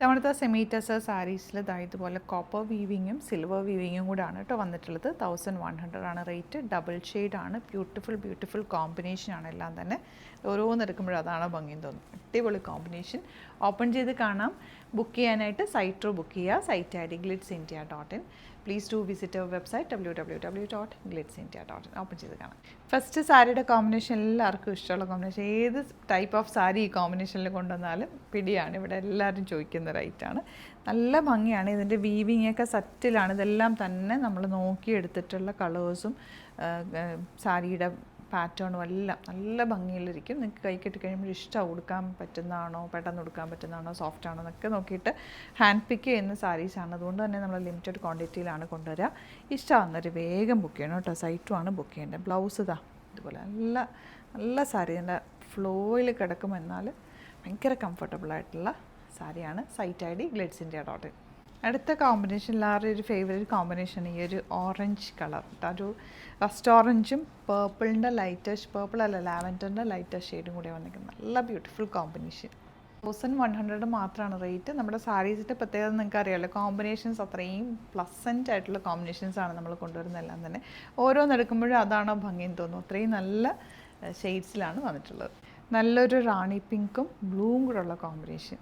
ഇത്തവണത്തെ സെമി ടെസർ സാരീസിൽ ഇതുപോലെ copper വീവിങ്ങും silver വീവിങ്ങും കൂടാണ് കേട്ടോ വന്നിട്ടുള്ളത്. 1100 ആണ് റേറ്റ്. ഡബിൾ ഷെയ്ഡാണ്. ബ്യൂട്ടിഫുൾ കോമ്പിനേഷനാണ് എല്ലാം തന്നെ. ഓരോന്നെടുക്കുമ്പോഴും അതാണ് ഭംഗിയും തോന്നും. അടിപൊളി കോമ്പിനേഷൻ. ഓപ്പൺ ചെയ്ത് കാണാം. ബുക്ക് ചെയ്യാനായിട്ട് സൈറ്റ് ത്രൂ ബുക്ക് ചെയ്യുക. സൈറ്റ് ഐ ഡി glitzindia.in. Please do visit our website www.glitzindia.in. Open ചെയ്ത് കാണാം. ഫസ്റ്റ് സാരിയുടെ കോമ്പിനേഷൻ എല്ലാവർക്കും ഇഷ്ടമുള്ള കോമ്പിനേഷൻ. ഏത് ടൈപ്പ് ഓഫ് സാരി ഈ കോമ്പിനേഷനിൽ കൊണ്ടുവന്നാലും പിടിയാണ്. ഇവിടെ എല്ലാവരും ചോദിക്കുന്ന റൈറ്റാണ്. നല്ല ഭംഗിയാണ്. ഇതിൻ്റെ വീവിങ്ങൊക്കെ സെറ്റിലാണ്. ഇതെല്ലാം തന്നെ നമ്മൾ നോക്കിയെടുത്തിട്ടുള്ള കളേഴ്സും സാരിയുടെ പാറ്റേണും എല്ലാം നല്ല ഭംഗിയിലിരിക്കും. നിങ്ങൾക്ക് കൈ കെട്ടി കഴിയുമ്പോൾ ഇഷ്ടം ഉടുക്കാൻ പറ്റുന്നതാണോ, പെട്ടെന്ന് ഉടുക്കാൻ പറ്റുന്നതാണോ, സോഫ്റ്റ് ആണോ എന്നൊക്കെ നോക്കിയിട്ട് ഹാൻഡ് പിക്ക് ചെയ്യുന്ന സാരീസാണ്. അതുകൊണ്ട് തന്നെ നമ്മൾ ലിമിറ്റഡ് ക്വാണ്ടിറ്റിയിലാണ് കൊണ്ടുവരിക. ഇഷ്ടമാകുന്നൊരു വേഗം ബുക്ക് ചെയ്യണം കേട്ടോ. സൈറ്റുമാണ് ബുക്ക് ചെയ്യേണ്ടത്. ബ്ലൗസ് ഇതുപോലെ നല്ല സാരി. എൻ്റെ ഫ്ലോയിൽ കിടക്കും. എന്നാൽ ഭയങ്കര കംഫർട്ടബിളായിട്ടുള്ള സാരിയാണ്. സൈറ്റ് ഐ ഡി glitzindia.in. അടുത്ത കോമ്പിനേഷൻ എല്ലാവരുടെയും ഒരു ഫേവറേറ്റ് കോമ്പിനേഷൻ ഈ ഒരു ഓറഞ്ച് കളർ. ഒരു റസ്റ്റ് ഓറഞ്ചും പേർപ്പിളിൻ്റെ ലൈറ്റസ്റ്റ്, പേർപ്പിൾ അല്ല ലാവൻഡറിൻ്റെ ലൈറ്റസ്റ്റ് ഷെയ്ഡും കൂടെ വന്നിരിക്കുന്നത്. നല്ല ബ്യൂട്ടിഫുൾ കോമ്പിനേഷൻ. 1100 മാത്രമാണ് റേറ്റ്. നമ്മുടെ സാരീസിൻ്റെ പ്രത്യേകത നിങ്ങൾക്ക് അറിയാമല്ലോ. കോമ്പിനേഷൻസ് അത്രയും പ്ലസൻ്റ് ആയിട്ടുള്ള കോമ്പിനേഷൻസാണ് നമ്മൾ കൊണ്ടുവരുന്നതെല്ലാം തന്നെ. ഓരോന്നെടുക്കുമ്പോഴും അതാണോ ഭംഗിയെന്ന് തോന്നും. അത്രയും നല്ല ഷെയ്ഡ്സിലാണ് വന്നിട്ടുള്ളത്. നല്ലൊരു റാണി പിങ്കും ബ്ലൂവും കൂടെ ഉള്ള കോമ്പിനേഷൻ.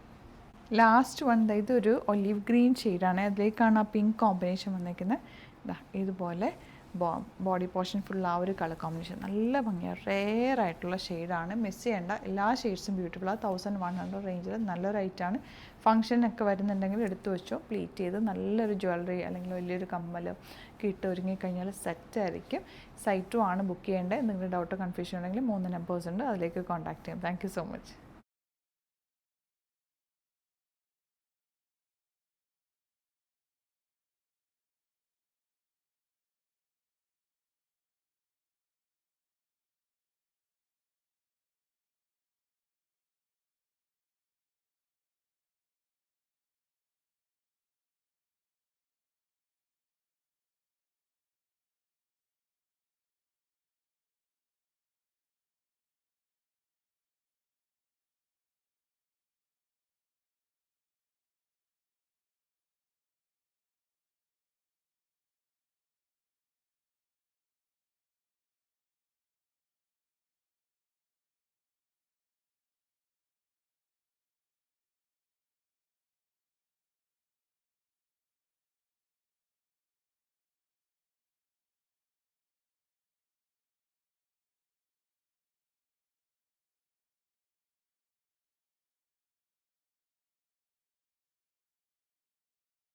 ലാസ്റ്റ് വൺ ഇതൊരു ഒലീവ് ഗ്രീൻ ഷെയ്ഡാണ്. അതിലേക്കാണ് ആ പിങ്ക് കോമ്പിനേഷൻ വന്നിരിക്കുന്നത്. ഇതുപോലെ ബോഡി പോർഷൻ ഫുൾ ആ ഒരു കളർ കോമ്പിനേഷൻ നല്ല ഭംഗിയാണ്. റെയർ ആയിട്ടുള്ള ഷെയ്ഡാണ്. മിസ് ചെയ്യേണ്ട. എല്ലാ ഷെയ്ഡ്സും ബ്യൂട്ടിഫുള്ളാണ്. 1100 റേഞ്ചിൽ നല്ല റേറ്റാണ്. ഫംഗ്ഷനൊക്കെ വരുന്നുണ്ടെങ്കിൽ എടുത്തു വെച്ചോ. പ്ലീറ്റ് ചെയ്ത് നല്ലൊരു ജ്വല്ലറി അല്ലെങ്കിൽ വലിയൊരു കമ്മൽ ഒക്കെ ഇട്ട് ഒരുങ്ങിക്കഴിഞ്ഞാൽ സെറ്റായിരിക്കും. സൈറ്റും ആണ് ബുക്ക് ചെയ്യേണ്ടത്. എന്തെങ്കിലും ഡൗട്ടോ കൺഫ്യൂഷൻ ഉണ്ടെങ്കിൽ 3 നമ്പേഴ്സ് ഉണ്ട്. അതിലേക്ക് കോൺടാക്ട് ചെയ്യാം. Thank you so much.